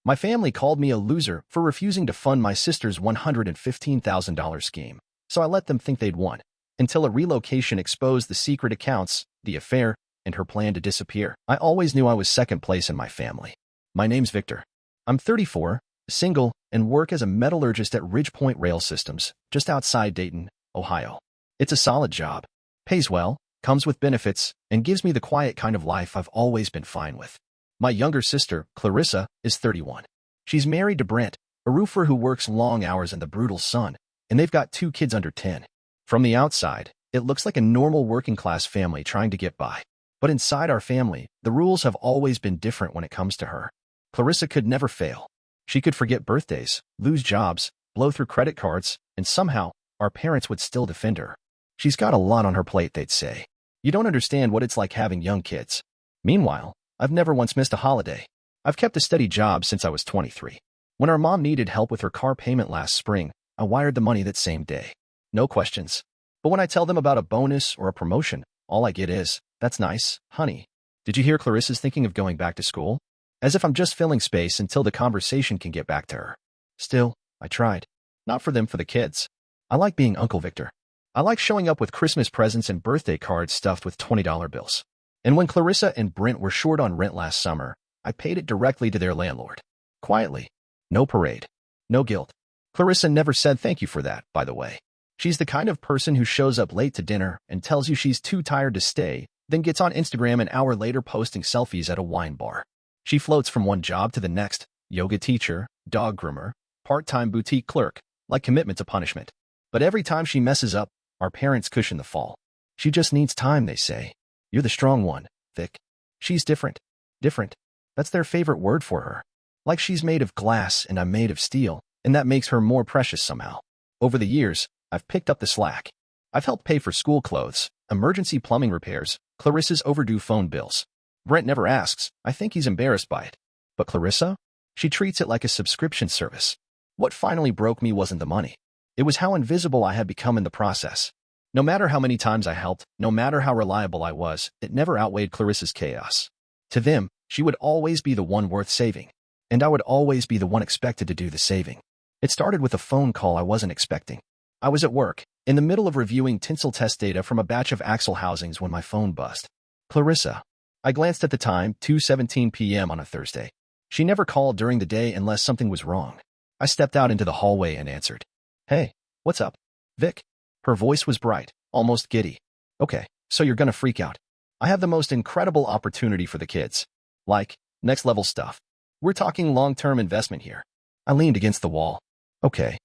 My family called me a loser for refusing to fund my sister's $115,000 scheme, so I let them think they'd won, until a relocation exposed the secret accounts, the affair, and her plan to disappear. I always knew I was second place in my family. My name's Victor. I'm 34, single, and work as a metallurgist at Ridgepoint Rail Systems, just outside Dayton, Ohio. It's a solid job, pays well, comes with benefits, and gives me the quiet kind of life I've always been fine with. My younger sister, Clarissa, is 31. She's married to Brent, a roofer who works long hours in the brutal sun, and they've got 2 kids under 10. From the outside, it looks like a normal working-class family trying to get by. But inside our family, the rules have always been different when it comes to her. Clarissa could never fail. She could forget birthdays, lose jobs, blow through credit cards, and somehow, our parents would still defend her. She's got a lot on her plate, they'd say. You don't understand what it's like having young kids. Meanwhile, I've never once missed a holiday. I've kept a steady job since I was 23. When our mom needed help with her car payment last spring, I wired the money that same day. No questions. But when I tell them about a bonus or a promotion, all I get is, "That's nice, honey. Did you hear Clarissa's thinking of going back to school?" As if I'm just filling space until the conversation can get back to her. Still, I tried. Not for them, for the kids. I like being Uncle Victor. I like showing up with Christmas presents and birthday cards stuffed with $20 bills. And when Clarissa and Brent were short on rent last summer, I paid it directly to their landlord. Quietly. No parade. No guilt. Clarissa never said thank you for that, by the way. She's the kind of person who shows up late to dinner and tells you she's too tired to stay, then gets on Instagram an hour later posting selfies at a wine bar. She floats from one job to the next, yoga teacher, dog groomer, part-time boutique clerk, like commitment to punishment. But every time she messes up, our parents cushion the fall. She just needs time, they say. You're the strong one, Vic. She's different. Different. That's their favorite word for her. Like she's made of glass and I'm made of steel, and that makes her more precious somehow. Over the years, I've picked up the slack. I've helped pay for school clothes, emergency plumbing repairs, Clarissa's overdue phone bills. Brent never asks. I think he's embarrassed by it. But Clarissa? She treats it like a subscription service. What finally broke me wasn't the money. It was how invisible I had become in the process. No matter how many times I helped, no matter how reliable I was, it never outweighed Clarissa's chaos. To them, she would always be the one worth saving. And I would always be the one expected to do the saving. It started with a phone call I wasn't expecting. I was at work, in the middle of reviewing tinsel test data from a batch of axle housings when my phone buzzed. Clarissa. I glanced at the time, 2:17 p.m. on a Thursday. She never called during the day unless something was wrong. I stepped out into the hallway and answered. Hey, what's up, Vic? Her voice was bright, almost giddy. Okay, so you're gonna freak out. I have the most incredible opportunity for the kids. Like, next-level stuff. We're talking long-term investment here. I leaned against the wall. Okay.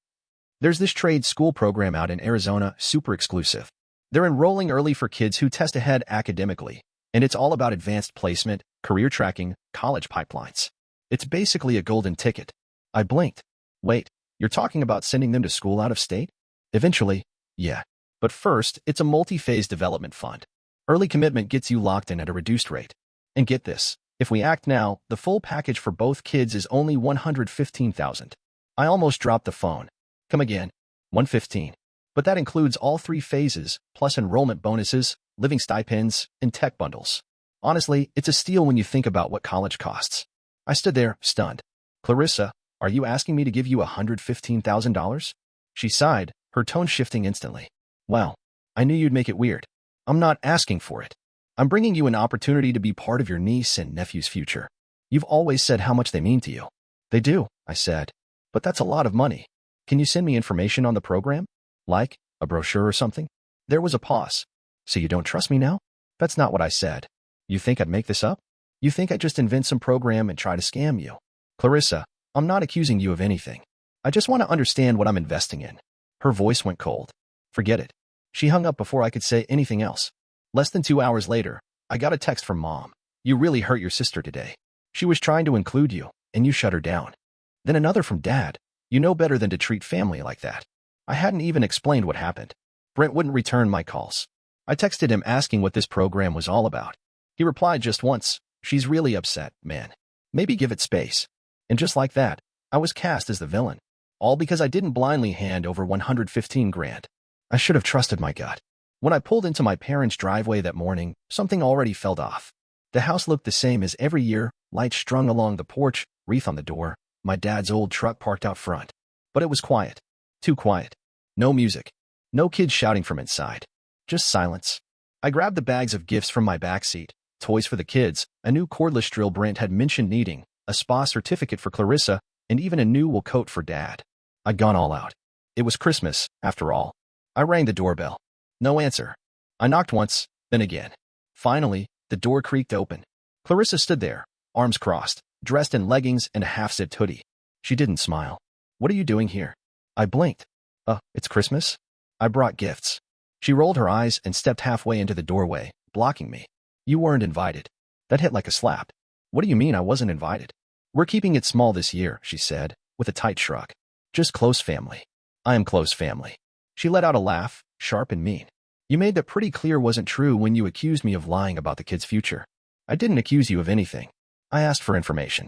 There's this trade school program out in Arizona, super exclusive. They're enrolling early for kids who test ahead academically, and it's all about advanced placement, career tracking, college pipelines. It's basically a golden ticket. I blinked. Wait, you're talking about sending them to school out of state? Eventually, yeah. But first, it's a multi-phase development fund. Early commitment gets you locked in at a reduced rate. And get this, if we act now, the full package for both kids is only $115,000. I almost dropped the phone. Come again. 115. But that includes all 3 phases, plus enrollment bonuses, living stipends, and tech bundles. Honestly, it's a steal when you think about what college costs. I stood there, stunned. Clarissa, are you asking me to give you $115,000? She sighed, her tone shifting instantly. Well, I knew you'd make it weird. I'm not asking for it. I'm bringing you an opportunity to be part of your niece and nephew's future. You've always said how much they mean to you. They do, I said. But that's a lot of money. Can you send me information on the program? Like, a brochure or something? There was a pause. So you don't trust me now? That's not what I said. You think I'd make this up? You think I'd just invent some program and try to scam you? Clarissa, I'm not accusing you of anything. I just want to understand what I'm investing in. Her voice went cold. Forget it. She hung up before I could say anything else. Less than 2 hours later, I got a text from Mom. You really hurt your sister today. She was trying to include you, and you shut her down. Then another from Dad. You know better than to treat family like that. I hadn't even explained what happened. Brent wouldn't return my calls. I texted him asking what this program was all about. He replied just once, she's really upset, man. Maybe give it space. And just like that, I was cast as the villain. All because I didn't blindly hand over 115 grand. I should have trusted my gut. When I pulled into my parents' driveway that morning, something already felt off. The house looked the same as every year, lights strung along the porch, wreath on the door, my dad's old truck parked out front. But it was quiet. Too quiet. No music. No kids shouting from inside. Just silence. I grabbed the bags of gifts from my backseat, toys for the kids, a new cordless drill Brent had mentioned needing, a spa certificate for Clarissa, and even a new wool coat for Dad. I'd gone all out. It was Christmas, after all. I rang the doorbell. No answer. I knocked once, then again. Finally, the door creaked open. Clarissa stood there, arms crossed, dressed in leggings and a half-zipped hoodie. She didn't smile. What are you doing here? I blinked. It's Christmas? I brought gifts. She rolled her eyes and stepped halfway into the doorway, blocking me. You weren't invited. That hit like a slap. What do you mean I wasn't invited? We're keeping it small this year, she said, with a tight shrug. Just close family. I am close family. She let out a laugh, sharp and mean. You made that pretty clear wasn't true when you accused me of lying about the kid's future. I didn't accuse you of anything. I asked for information.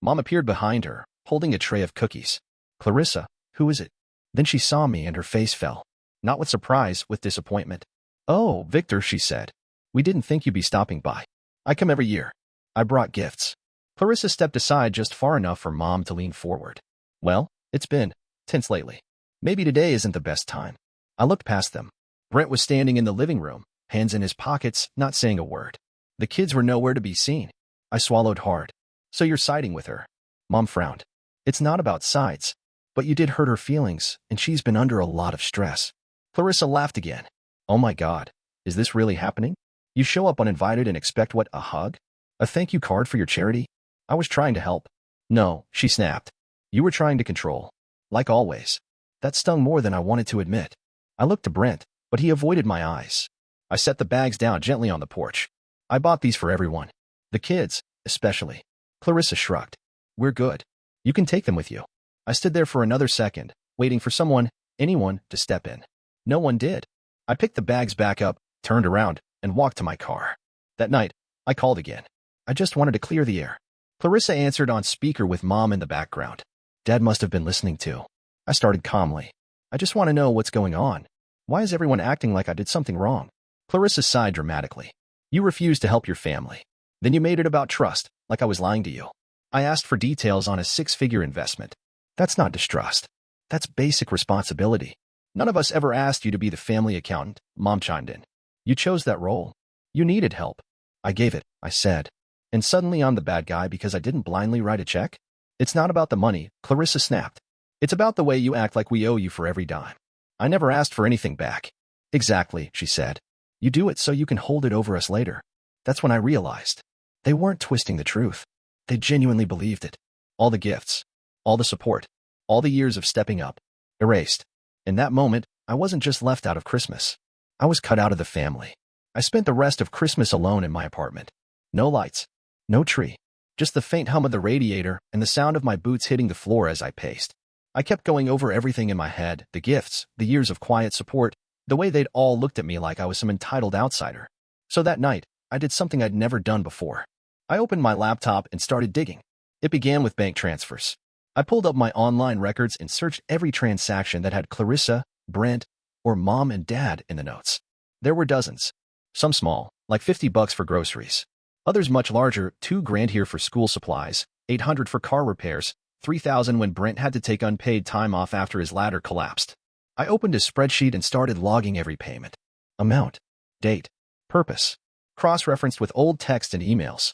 Mom appeared behind her, holding a tray of cookies. Clarissa, who is it? Then she saw me and her face fell. Not with surprise, with disappointment. Oh, Victor, she said. We didn't think you'd be stopping by. I come every year. I brought gifts. Clarissa stepped aside just far enough for Mom to lean forward. Well, it's been tense lately. Maybe today isn't the best time. I looked past them. Brent was standing in the living room, hands in his pockets, not saying a word. The kids were nowhere to be seen. I swallowed hard. So you're siding with her? Mom frowned. It's not about sides. But you did hurt her feelings, and she's been under a lot of stress. Clarissa laughed again. Oh my God, is this really happening? You show up uninvited and expect what, a hug? A thank you card for your charity? I was trying to help. No, she snapped. You were trying to control. Like always. That stung more than I wanted to admit. I looked to Brent, but he avoided my eyes. I set the bags down gently on the porch. I bought these for everyone. The kids, especially. Clarissa shrugged. We're good. You can take them with you. I stood there for another second, waiting for someone, anyone, to step in. No one did. I picked the bags back up, turned around, and walked to my car. That night, I called again. I just wanted to clear the air. Clarissa answered on speaker with Mom in the background. Dad must have been listening too. I started calmly. I just want to know what's going on. Why is everyone acting like I did something wrong? Clarissa sighed dramatically. You refused to help your family. Then you made it about trust, like I was lying to you. I asked for details on a 6-figure investment. That's not distrust. That's basic responsibility. None of us ever asked you to be the family accountant, Mom chimed in. You chose that role. You needed help. I gave it, I said. And suddenly I'm the bad guy because I didn't blindly write a check? It's not about the money, Clarissa snapped. It's about the way you act like we owe you for every dime. I never asked for anything back. Exactly, she said. You do it so you can hold it over us later. That's when I realized. They weren't twisting the truth. They genuinely believed it. All the gifts. All the support, all the years of stepping up, erased. In that moment, I wasn't just left out of Christmas. I was cut out of the family. I spent the rest of Christmas alone in my apartment. No lights, no tree, just the faint hum of the radiator and the sound of my boots hitting the floor as I paced. I kept going over everything in my head, the gifts, the years of quiet support, the way they'd all looked at me like I was some entitled outsider. So that night, I did something I'd never done before. I opened my laptop and started digging. It began with bank transfers. I pulled up my online records and searched every transaction that had Clarissa, Brent, or Mom and Dad in the notes. There were dozens. Some small, like $50 for groceries. Others much larger, $2,000 here for school supplies, $800 for car repairs, $3,000 when Brent had to take unpaid time off after his ladder collapsed. I opened a spreadsheet and started logging every payment. Amount, date, purpose, cross-referenced with old text and emails.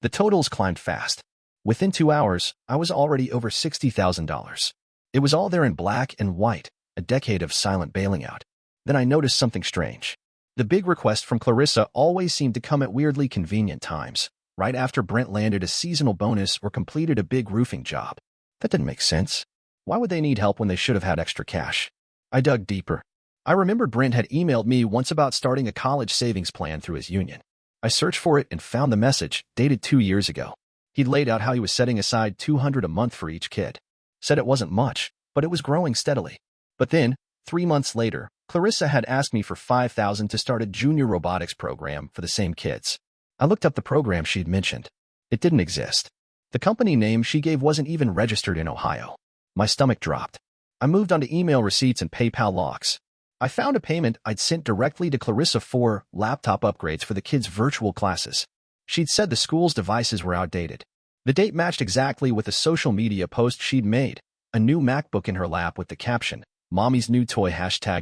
The totals climbed fast. Within 2 hours, I was already over $60,000. It was all there in black and white, a decade of silent bailing out. Then I noticed something strange. The big request from Clarissa always seemed to come at weirdly convenient times, right after Brent landed a seasonal bonus or completed a big roofing job. That didn't make sense. Why would they need help when they should have had extra cash? I dug deeper. I remembered Brent had emailed me once about starting a college savings plan through his union. I searched for it and found the message, dated 2 years ago. He'd laid out how he was setting aside $200 a month for each kid. Said it wasn't much, but it was growing steadily. But then, 3 months later, Clarissa had asked me for $5,000 to start a junior robotics program for the same kids. I looked up the program she'd mentioned. It didn't exist. The company name she gave wasn't even registered in Ohio. My stomach dropped. I moved on to email receipts and PayPal logs. I found a payment I'd sent directly to Clarissa for laptop upgrades for the kids' virtual classes. She'd said the school's devices were outdated. The date matched exactly with a social media post she'd made, a new MacBook in her lap with the caption, "Mommy's new toy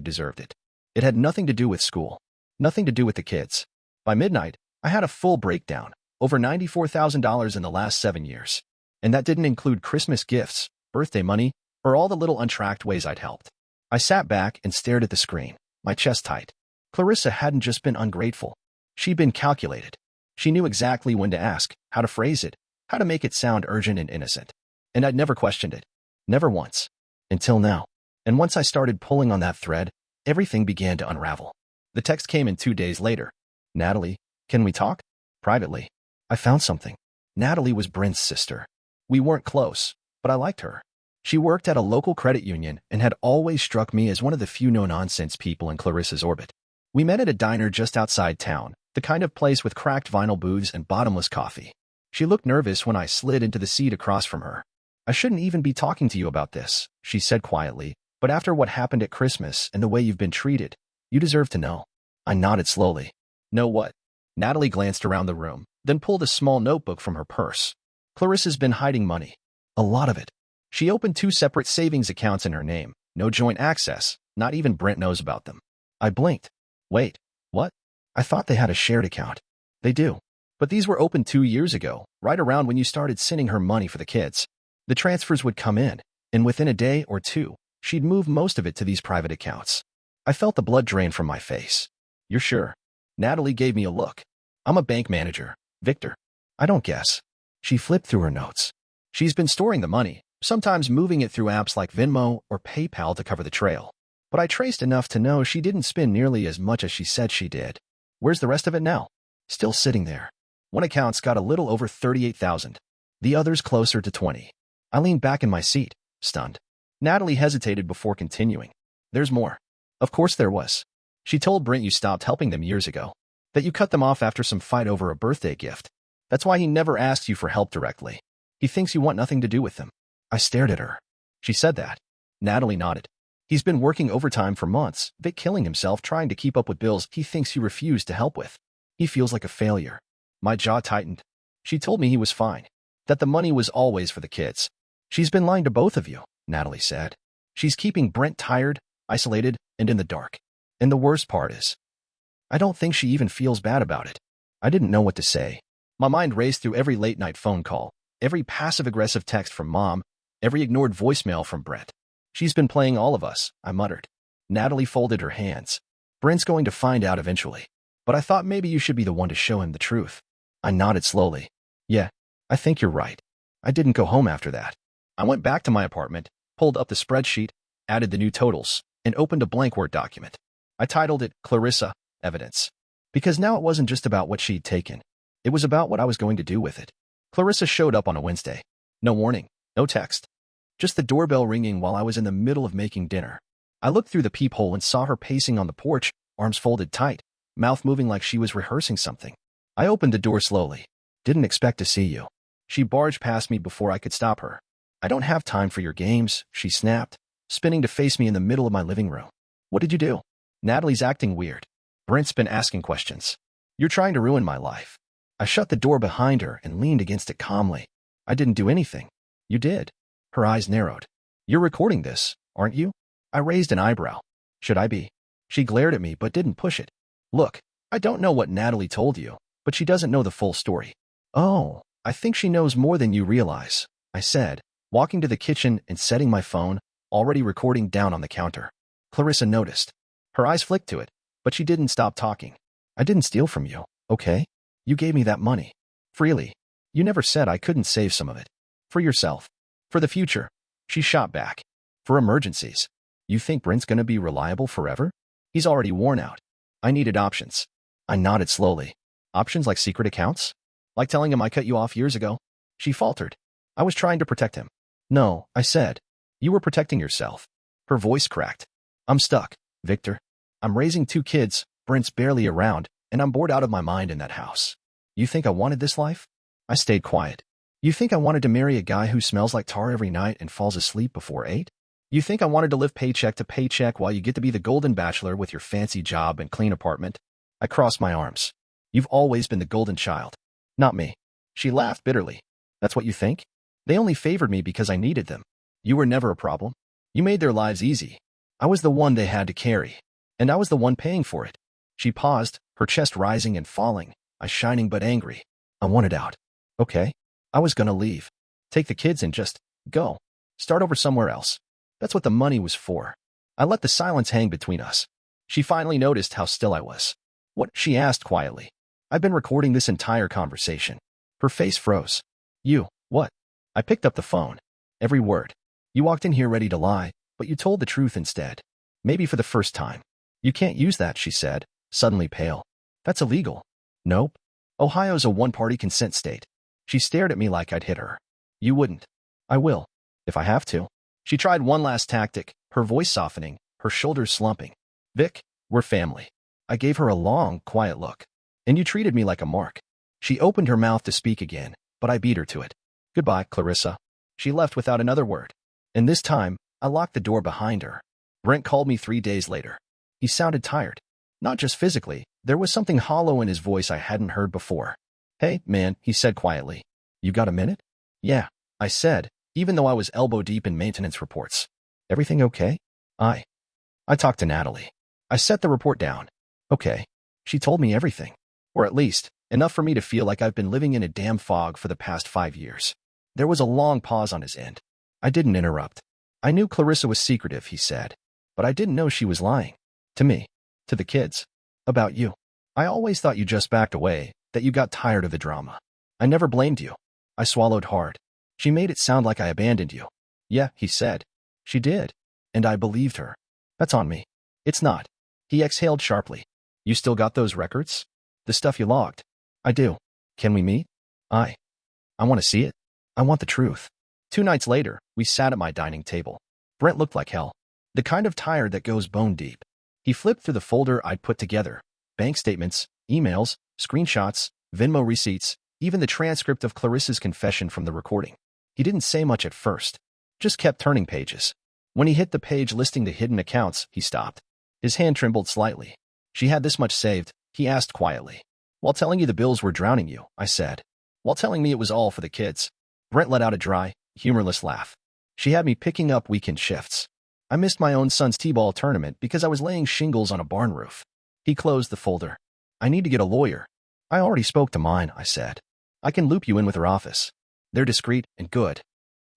#deserved it." It had nothing to do with school, nothing to do with the kids. By midnight, I had a full breakdown, over $94,000 in the last 7 years. And that didn't include Christmas gifts, birthday money, or all the little untracked ways I'd helped. I sat back and stared at the screen, my chest tight. Clarissa hadn't just been ungrateful. She'd been calculated. She knew exactly when to ask, how to phrase it, how to make it sound urgent and innocent. And I'd never questioned it. Never once. Until now. And once I started pulling on that thread, everything began to unravel. The text came in 2 days later. "Natalie, can we talk?" Privately. I found something. Natalie was Brent's sister. We weren't close, but I liked her. She worked at a local credit union and had always struck me as one of the few no-nonsense people in Clarissa's orbit. We met at a diner just outside town, the kind of place with cracked vinyl booths and bottomless coffee. She looked nervous when I slid into the seat across from her. "I shouldn't even be talking to you about this," she said quietly, "but after what happened at Christmas and the way you've been treated, you deserve to know." I nodded slowly. "Know what?" Natalie glanced around the room, then pulled a small notebook from her purse. "Clarissa's been hiding money. A lot of it. She opened 2 separate savings accounts in her name. No joint access. Not even Brent knows about them." I blinked. "Wait, what? I thought they had a shared account." "They do. But these were opened 2 years ago, right around when you started sending her money for the kids. The transfers would come in, and within a day or two, she'd move most of it to these private accounts." I felt the blood drain from my face. "You're sure?" Natalie gave me a look. "I'm a bank manager, Victor." "I don't guess." She flipped through her notes. "She's been storing the money, sometimes moving it through apps like Venmo or PayPal to cover the trail. But I traced enough to know she didn't spend nearly as much as she said she did." "Where's the rest of it now?" "Still sitting there. One account's got a little over 38,000. The other's closer to 20. I leaned back in my seat, stunned. Natalie hesitated before continuing. "There's more." "Of course there was. She told Brent you stopped helping them years ago. That you cut them off after some fight over a birthday gift. That's why he never asked you for help directly. He thinks you want nothing to do with them." I stared at her. "She said that?" Natalie nodded. "He's been working overtime for months, Vic killing himself trying to keep up with bills he thinks you refused to help with. He feels like a failure." My jaw tightened. She told me he was fine. That the money was always for the kids. "She's been lying to both of you," Natalie said. "She's keeping Brent tired, isolated, and in the dark. And the worst part is, I don't think she even feels bad about it." I didn't know what to say. My mind raced through every late-night phone call, every passive-aggressive text from Mom, every ignored voicemail from Brent. "She's been playing all of us," I muttered. Natalie folded her hands. "Brent's going to find out eventually. But I thought maybe you should be the one to show him the truth." I nodded slowly. "Yeah, I think you're right." I didn't go home after that. I went back to my apartment, pulled up the spreadsheet, added the new totals, and opened a blank Word document. I titled it Clarissa, Evidence. Because now it wasn't just about what she'd taken. It was about what I was going to do with it. Clarissa showed up on a Wednesday. No warning, no text. Just the doorbell ringing while I was in the middle of making dinner. I looked through the peephole and saw her pacing on the porch, arms folded tight, mouth moving like she was rehearsing something. I opened the door slowly. "Didn't expect to see you." She barged past me before I could stop her. "I don't have time for your games," she snapped, spinning to face me in the middle of my living room. "What did you do?" "Natalie's acting weird. Brent's been asking questions. You're trying to ruin my life." I shut the door behind her and leaned against it calmly. "I didn't do anything." "You did." Her eyes narrowed. "You're recording this, aren't you?" I raised an eyebrow. "Should I be?" She glared at me but didn't push it. "Look, I don't know what Natalie told you, but she doesn't know the full story." "Oh, I think she knows more than you realize," I said, walking to the kitchen and setting my phone, already recording, down on the counter. Clarissa noticed. Her eyes flicked to it, but she didn't stop talking. "I didn't steal from you, okay? You gave me that money. Freely. You never said I couldn't save some of it. For yourself. For the future." She shot back. "For emergencies. You think Brent's gonna be reliable forever? He's already worn out. I needed options." I nodded slowly. "Options like secret accounts? Like telling him I cut you off years ago?" She faltered. "I was trying to protect him." "No," I said. "You were protecting yourself." Her voice cracked. "I'm stuck, Victor. I'm raising 2 kids, Brent's barely around, and I'm bored out of my mind in that house. You think I wanted this life?" I stayed quiet. "You think I wanted to marry a guy who smells like tar every night and falls asleep before 8? You think I wanted to live paycheck to paycheck while you get to be the golden bachelor with your fancy job and clean apartment?" I crossed my arms. "You've always been the golden child. Not me." She laughed bitterly. That's what you think? They only favored me because I needed them. You were never a problem. You made their lives easy. I was the one they had to carry, and I was the one paying for it. She paused, her chest rising and falling, eyes shining but angry. I wanted out. Okay. I was gonna leave. Take the kids and just go. Start over somewhere else. That's what the money was for. I let the silence hang between us. She finally noticed how still I was. What? She asked quietly. I've been recording this entire conversation. Her face froze. You, what? I picked up the phone. Every word. You walked in here ready to lie, but you told the truth instead. Maybe for the first time. You can't use that, she said, suddenly pale. That's illegal. Nope. Ohio's a one-party consent state. She stared at me like I'd hit her. You wouldn't. I will. If I have to. She tried one last tactic, her voice softening, her shoulders slumping. Vic, we're family. I gave her a long, quiet look. And you treated me like a mark. She opened her mouth to speak again, but I beat her to it. Goodbye, Clarissa. She left without another word. And this time, I locked the door behind her. Brent called me 3 days later. He sounded tired. Not just physically, there was something hollow in his voice I hadn't heard before. Hey, man, he said quietly. You got a minute? Yeah, I said, even though I was elbow deep in maintenance reports. Everything okay? I talked to Natalie. I set the report down. Okay. She told me everything. Or at least, enough for me to feel like I've been living in a damn fog for the past 5 years. There was a long pause on his end. I didn't interrupt. I knew Clarissa was secretive, he said. But I didn't know she was lying. To me. To the kids. About you. I always thought you just backed away, that you got tired of the drama. I never blamed you. I swallowed hard. She made it sound like I abandoned you. Yeah, he said. She did. And I believed her. That's on me. It's not. He exhaled sharply. You still got those records? The stuff you logged? I do. Can we meet? I want to see it. I want the truth. 2 nights later, we sat at my dining table. Brent looked like hell. The kind of tired that goes bone deep. He flipped through the folder I'd put together. Bank statements, emails, screenshots, Venmo receipts, even the transcript of Clarissa's confession from the recording. He didn't say much at first. Just kept turning pages. When he hit the page listing the hidden accounts, he stopped. His hand trembled slightly. She had this much saved, he asked quietly. While telling you the bills were drowning you, I said. While telling me it was all for the kids. Brent let out a dry, humorless laugh. She had me picking up weekend shifts. I missed my own son's t-ball tournament because I was laying shingles on a barn roof. He closed the folder. I need to get a lawyer. I already spoke to mine, I said. I can loop you in with her office. They're discreet and good.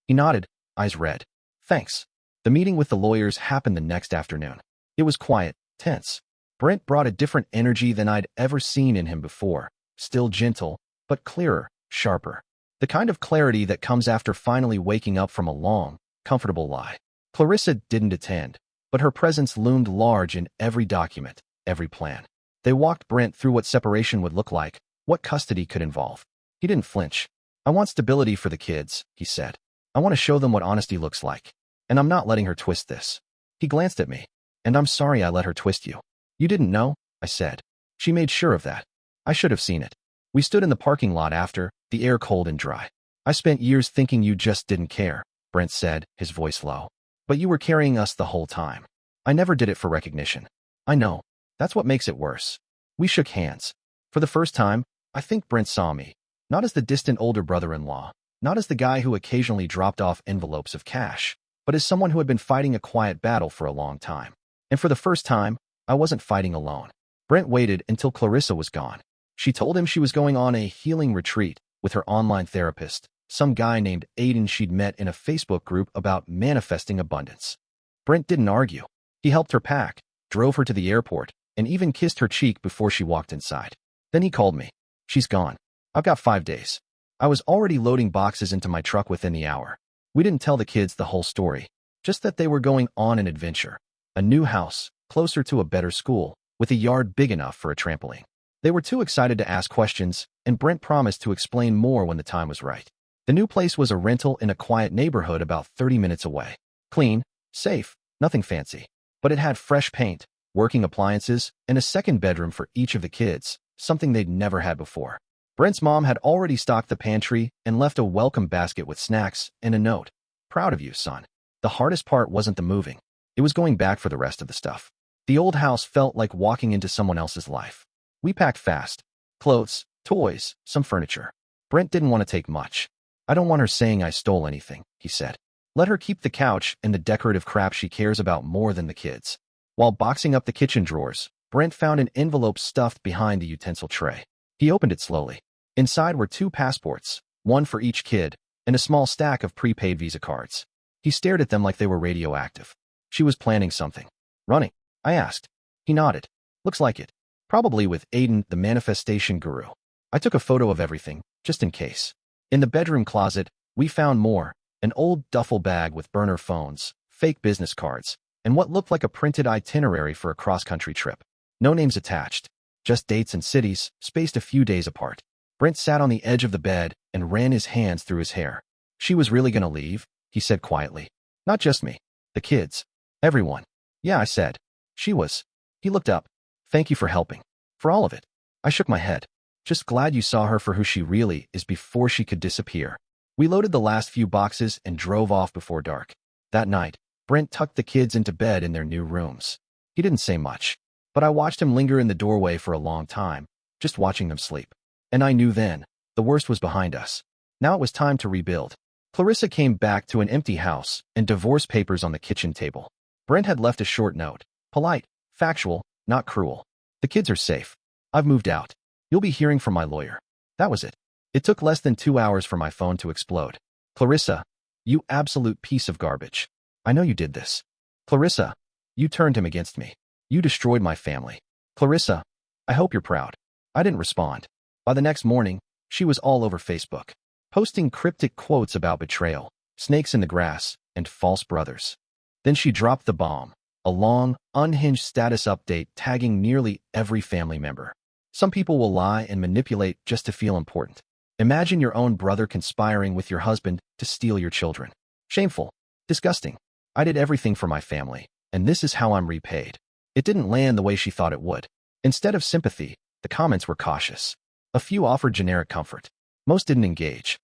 He nodded, eyes red. Thanks. The meeting with the lawyers happened the next afternoon. It was quiet, tense. Brent brought a different energy than I'd ever seen in him before. Still gentle, but clearer, sharper. The kind of clarity that comes after finally waking up from a long, comfortable lie. Clarissa didn't attend, but her presence loomed large in every document, every plan. They walked Brent through what separation would look like, what custody could involve. He didn't flinch. I want stability for the kids, he said. I want to show them what honesty looks like. And I'm not letting her twist this. He glanced at me. And I'm sorry I let her twist you. You didn't know, I said. She made sure of that. I should have seen it. We stood in the parking lot after, the air cold and dry. I spent years thinking you just didn't care, Brent said, his voice low. But you were carrying us the whole time. I never did it for recognition. I know. That's what makes it worse. We shook hands. For the first time, I think Brent saw me. Not as the distant older brother-in-law, not as the guy who occasionally dropped off envelopes of cash, but as someone who had been fighting a quiet battle for a long time. And for the first time, I wasn't fighting alone. Brent waited until Clarissa was gone. She told him she was going on a healing retreat with her online therapist, some guy named Aiden she'd met in a Facebook group about manifesting abundance. Brent didn't argue. He helped her pack, drove her to the airport, and even kissed her cheek before she walked inside. Then he called me. She's gone. I've got 5 days. I was already loading boxes into my truck within the hour. We didn't tell the kids the whole story, just that they were going on an adventure. A new house, closer to a better school, with a yard big enough for a trampoline. They were too excited to ask questions, and Brent promised to explain more when the time was right. The new place was a rental in a quiet neighborhood about 30 minutes away. Clean, safe, nothing fancy. But it had fresh paint, working appliances, and a second bedroom for each of the kids, something they'd never had before. Brent's mom had already stocked the pantry and left a welcome basket with snacks and a note. Proud of you, son. The hardest part wasn't the moving. It was going back for the rest of the stuff. The old house felt like walking into someone else's life. We packed fast. Clothes, toys, some furniture. Brent didn't want to take much. I don't want her saying I stole anything, he said. Let her keep the couch and the decorative crap she cares about more than the kids. While boxing up the kitchen drawers, Brent found an envelope stuffed behind the utensil tray. He opened it slowly. Inside were 2 passports, one for each kid, and a small stack of prepaid Visa cards. He stared at them like they were radioactive. She was planning something. Running? I asked. He nodded. Looks like it. Probably with Aiden, the manifestation guru. I took a photo of everything, just in case. In the bedroom closet, we found more, an old duffel bag with burner phones, fake business cards, and what looked like a printed itinerary for a cross-country trip. No names attached, just dates and cities, spaced a few days apart. Brent sat on the edge of the bed and ran his hands through his hair. She was really gonna leave, he said quietly. Not just me. The kids. Everyone. Yeah, I said. She was. He looked up. Thank you for helping. For all of it. I shook my head. Just glad you saw her for who she really is before she could disappear. We loaded the last few boxes and drove off before dark. That night, Brent tucked the kids into bed in their new rooms. He didn't say much, but I watched him linger in the doorway for a long time, just watching them sleep. And I knew then, the worst was behind us. Now it was time to rebuild. Clarissa came back to an empty house and divorce papers on the kitchen table. Brent had left a short note. Polite, factual, not cruel. The kids are safe. I've moved out. You'll be hearing from my lawyer. That was it. It took less than 2 hours for my phone to explode. Clarissa, you absolute piece of garbage. I know you did this. Clarissa, you turned him against me. You destroyed my family. Clarissa, I hope you're proud. I didn't respond. By the next morning, she was all over Facebook, posting cryptic quotes about betrayal, snakes in the grass, and false brothers. Then she dropped the bomb, a long, unhinged status update tagging nearly every family member. Some people will lie and manipulate just to feel important. Imagine your own brother conspiring with your husband to steal your children. Shameful. Disgusting. I did everything for my family, and this is how I'm repaid. It didn't land the way she thought it would. Instead of sympathy, the comments were cautious. A few offered generic comfort. Most didn't engage.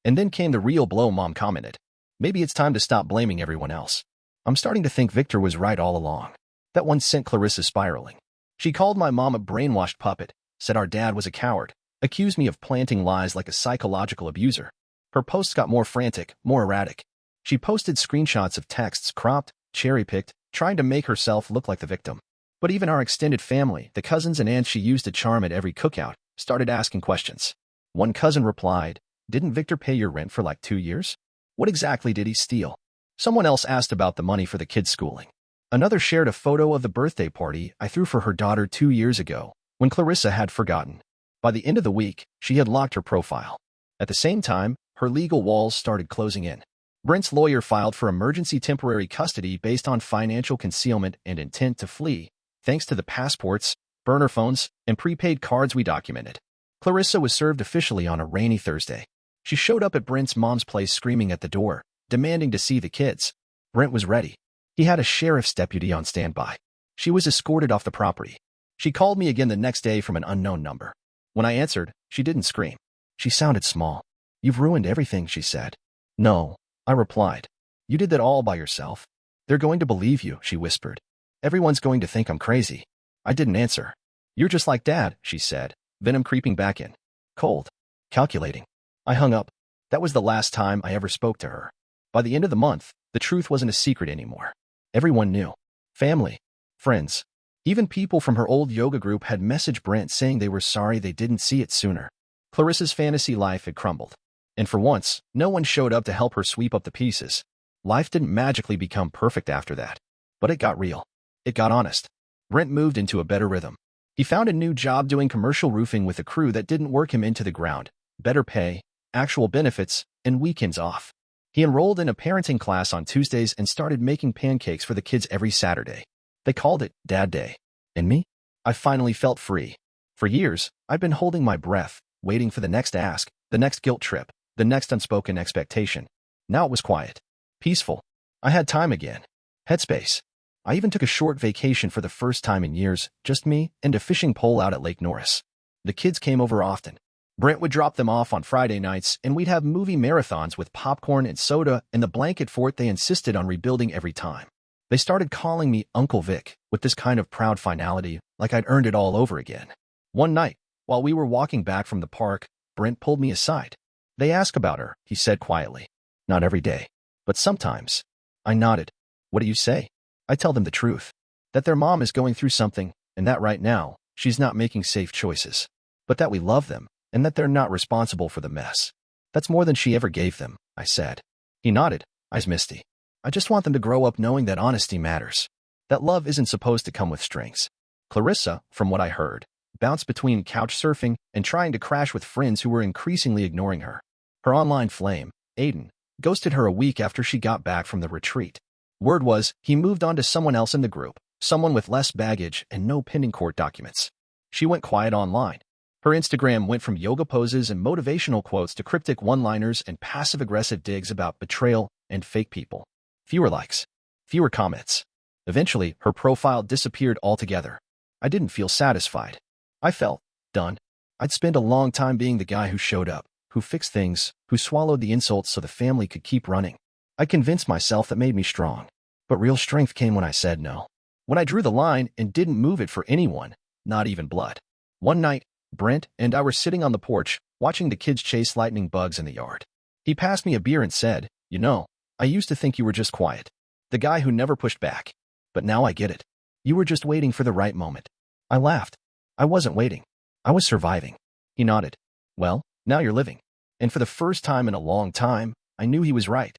And then came the real blow. Mom commented. Maybe it's time to stop blaming everyone else. I'm starting to think Victor was right all along. That one sent Clarissa spiraling. She called my mom a brainwashed puppet, said our dad was a coward, accused me of planting lies like a psychological abuser. Her posts got more frantic, more erratic. She posted screenshots of texts cropped, cherry-picked, trying to make herself look like the victim. But even our extended family, the cousins and aunts she used to charm at every cookout, started asking questions. One cousin replied, "Didn't Victor pay your rent for like 2 years? What exactly did he steal?" Someone else asked about the money for the kids' schooling. Another shared a photo of the birthday party I threw for her daughter 2 years ago, when Clarissa had forgotten. By the end of the week, she had locked her profile. At the same time, her legal walls started closing in. Brent's lawyer filed for emergency temporary custody based on financial concealment and intent to flee, thanks to the passports, burner phones, and prepaid cards we documented. Clarissa was served officially on a rainy Thursday. She showed up at Brent's mom's place screaming at the door, demanding to see the kids. Brent was ready. He had a sheriff's deputy on standby. She was escorted off the property. She called me again the next day from an unknown number. When I answered, she didn't scream. She sounded small. "You've ruined everything," she said. "No," I replied. "You did that all by yourself." "They're going to believe you," she whispered. "Everyone's going to think I'm crazy." I didn't answer. "You're just like Dad," she said, venom creeping back in. Cold. Calculating. I hung up. That was the last time I ever spoke to her. By the end of the month, the truth wasn't a secret anymore. Everyone knew. Family. Friends. Even people from her old yoga group had messaged Brent saying they were sorry they didn't see it sooner. Clarissa's fantasy life had crumbled. And for once, no one showed up to help her sweep up the pieces. Life didn't magically become perfect after that. But it got real. It got honest. Brent moved into a better rhythm. He found a new job doing commercial roofing with a crew that didn't work him into the ground. Better pay, actual benefits, and weekends off. He enrolled in a parenting class on Tuesdays and started making pancakes for the kids every Saturday. They called it Dad Day. And me? I finally felt free. For years, I'd been holding my breath, waiting for the next ask, the next guilt trip, the next unspoken expectation. Now it was quiet. Peaceful. I had time again. Headspace. I even took a short vacation for the first time in years, just me and a fishing pole out at Lake Norris. The kids came over often. Brent would drop them off on Friday nights, and we'd have movie marathons with popcorn and soda and the blanket fort they insisted on rebuilding every time. They started calling me Uncle Vic, with this kind of proud finality, like I'd earned it all over again. One night, while we were walking back from the park, Brent pulled me aside. They ask about her, he said quietly. Not every day, but sometimes. I nodded. What do you say? I tell them the truth. That their mom is going through something, and that right now, she's not making safe choices. But that we love them, and that they're not responsible for the mess. That's more than she ever gave them, I said. He nodded, eyes misty. I just want them to grow up knowing that honesty matters. That love isn't supposed to come with strings. Clarissa, from what I heard, bounced between couch surfing and trying to crash with friends who were increasingly ignoring her. Her online flame, Aiden, ghosted her a week after she got back from the retreat. Word was, he moved on to someone else in the group, someone with less baggage and no pending court documents. She went quiet online. Her Instagram went from yoga poses and motivational quotes to cryptic one-liners and passive-aggressive digs about betrayal and fake people. Fewer likes. Fewer comments. Eventually, her profile disappeared altogether. I didn't feel satisfied. I felt done. I'd spent a long time being the guy who showed up, who fixed things, who swallowed the insults so the family could keep running. I convinced myself that made me strong. But real strength came when I said no. When I drew the line and didn't move it for anyone, not even blood. One night, Brent and I were sitting on the porch, watching the kids chase lightning bugs in the yard. He passed me a beer and said, "You know, I used to think you were just quiet. The guy who never pushed back. But now I get it. You were just waiting for the right moment." I laughed. I wasn't waiting. I was surviving. He nodded. Well, now you're living. And for the first time in a long time, I knew he was right.